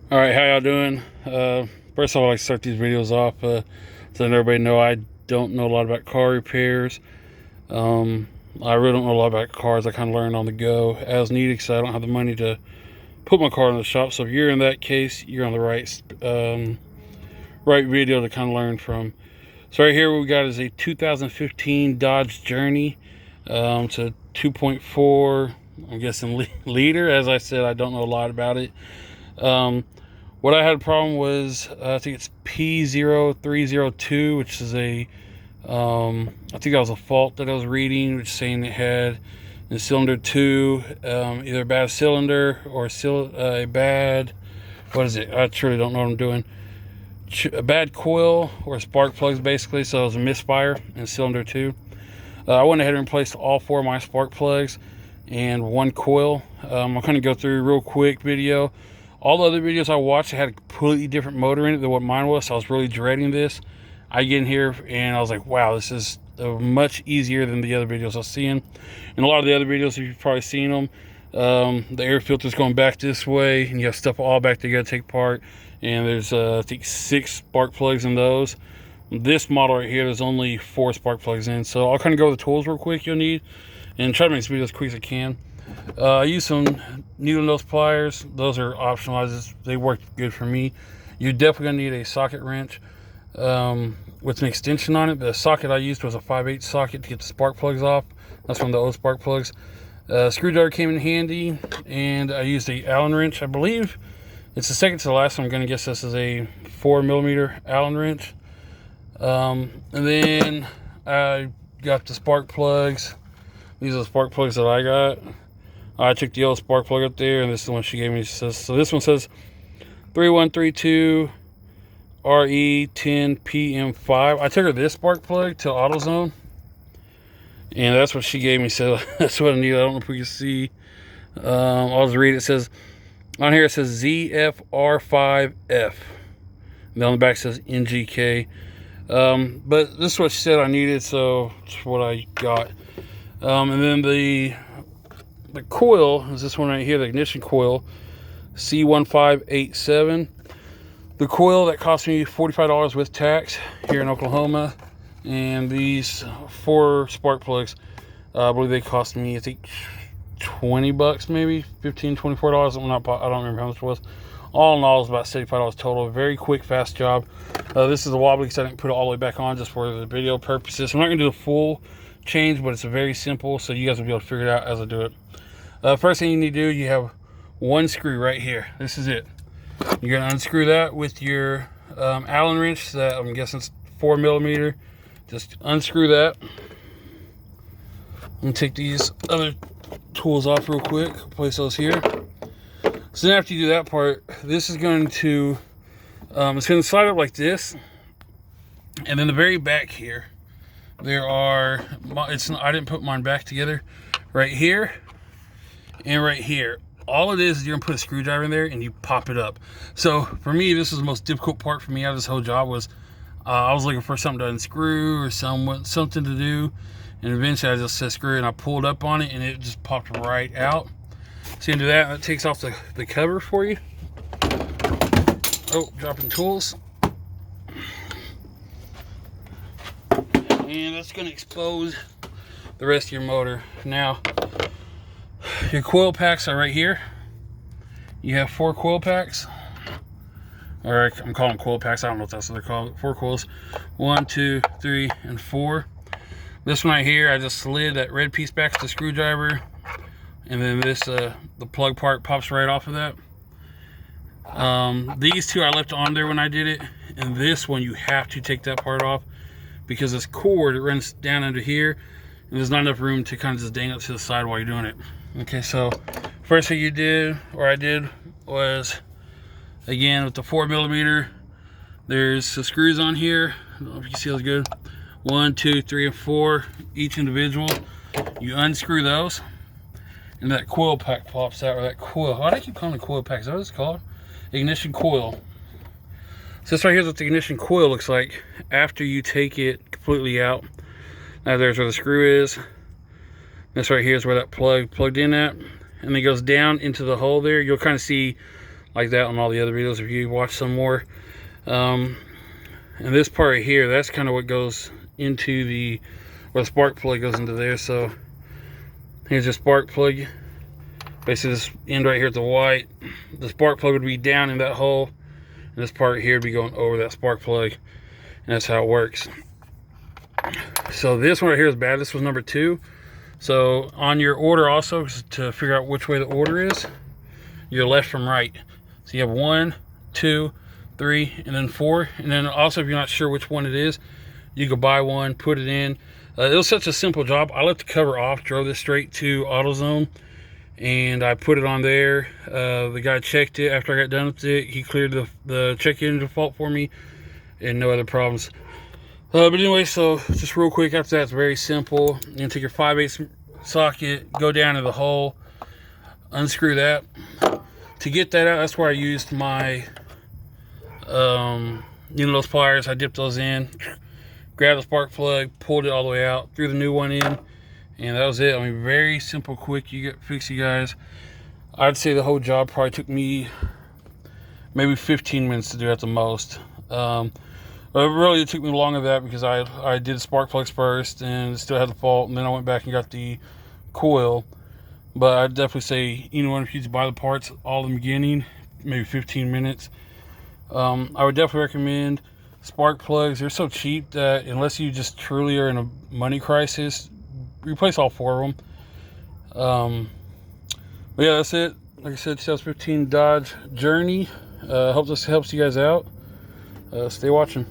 All right, how y'all doing? First of all, I like to start these videos off so that everybody know I don't know a lot about car repairs. I really don't know a lot about cars. I kind of learn on the go as needed because I don't have the money to put my car in the shop. So if you're in that case, you're on the right video to kind of learn from. So right here, what we got is a 2015 Dodge Journey. It's a 2.4, I'm guessing liter. As I said, I don't know a lot about it. What I had a problem was, I think it's P0302, which is I think that was a fault that I was reading, which is saying it had in cylinder 2, either a bad cylinder or a bad, what is it? I truly don't know what I'm doing. A bad coil or spark plugs, basically, so it was a misfire in cylinder 2. I went ahead and replaced all 4 of my spark plugs and 1 coil. I'm going to go through a real quick video. All the other videos I watched had a completely different motor in it than what mine was, so I was really dreading this. I get in here and I was like, wow, this is much easier than the other videos I was seeing. And a lot of the other videos, you've probably seen them, the air filter's going back this way, and you have stuff all back there you got to take apart. And there's, I think, 6 spark plugs in those. This model right here, there's only 4 spark plugs in. So I'll kind of go over the tools real quick you'll need and try to make this video as quick as I can. I use some needle nose pliers. Those are optional. They work good for me. You're definitely gonna need a socket wrench with an extension on it. The socket I used was a 5/8 socket to get the spark plugs off. That's one of the old spark plugs. Screwdriver came in handy, and I used a Allen wrench. I believe it's the second to the last one. I'm gonna guess this is a 4mm Allen wrench. And then I got the spark plugs. These are the spark plugs that I got. I took the yellow spark plug up there, and this is the one she gave me. So this one says 3132 RE10PM5. I took her this spark plug to AutoZone, and that's what she gave me. So that's what I need. I don't know if we can see. I'll just read it. It says on here, it says ZFR5F. And on the back says NGK. But this is what she said I needed, so it's what I got. And then the coil is this one right here, the ignition coil, C1587. The coil that cost me $45 with tax here in Oklahoma, and these 4 spark plugs, I believe they cost me, I think, $20, maybe $15, $24. I don't remember how much it was. All in all, it's about $75 total. Very quick, fast job. This is a wobbly because I didn't put it all the way back on just for the video purposes. I'm not going to do the full change, but it's very simple, so you guys will be able to figure it out as I do it. First thing you need to do, you have 1 screw right here. This is it. You're going to unscrew that with your Allen wrench. That I'm guessing it's 4mm. Just unscrew that. I'm going to take these other tools off real quick. Place those here. So then after you do that part, this is going to, it's going to slide up like this. And then the very back here, there are, I didn't put mine back together, right here and right here. All it is you're gonna put a screwdriver in there and you pop it up. So for me, this was the most difficult part for me out of this whole job. Was I was looking for something to unscrew or something to do, and eventually I just said screw it, and I pulled up on it and it just popped right out. So you can do that. That takes off the cover for you. Oh, dropping tools. And that's going to expose the rest of your motor. Now, your coil packs are right here. You have 4 coil packs. Or I'm calling them coil packs. I don't know if that's what they're called. 4 coils. 1, 2, 3, and 4. This one right here, I just slid that red piece back to the screwdriver. And then this, the plug part pops right off of that. These 2 I left on there when I did it. And this one, you have to take that part off, because this cord, it runs down under here, and there's not enough room to kind of just dang up to the side while you're doing it. Okay, so first thing I did was, again, with the 4mm, there's the screws on here. I don't know if you can see those good. 1, 2, 3, and 4, each individual. You unscrew those, and that coil pack pops out, or that coil. Why do I keep calling it coil pack? Is that what it's called? Ignition coil. So this right here is what the ignition coil looks like after you take it completely out. Now there's where the screw is. This right here is where that plugged in at. And it goes down into the hole there. You'll kind of see like that on all the other videos if you watch some more. And this part right here, that's kind of what goes into the, where the spark plug goes into there. So here's your spark plug. Basically this end right here at the white, the spark plug would be down in that hole, and this part here would be going over that spark plug, and that's how it works. So this one right here is bad. This was number 2. So on your order also, to figure out which way the order is, you're left from right. So you have 1, 2, 3, and then 4. And then also, if you're not sure which one it is, you go buy one, put it in. It was such a simple job. I left the cover off, drove this straight to AutoZone, and I put it on there. The guy checked it after I got done with it. He cleared the check engine fault for me, and no other problems. But anyway, so just real quick after that, it's very simple. You're gonna take your 5/8 socket, go down to the hole, unscrew that. To get that out, that's where I used my those pliers. I dipped those in, grabbed the spark plug, pulled it all the way out, threw the new one in, and that was it. I mean, very simple, quick. You get fix, you guys. I'd say the whole job probably took me maybe 15 minutes to do at the most. But really, it took me longer than that because I did spark plugs first and it still had the fault, and then I went back and got the coil. But I'd definitely say, if you buy the parts all in the beginning, maybe 15 minutes. I would definitely recommend spark plugs. They're so cheap that unless you just truly are in a money crisis, replace all 4 of them. But yeah, that's it. Like I said, 2015 Dodge Journey. Hope this helps you guys out. Stay watching.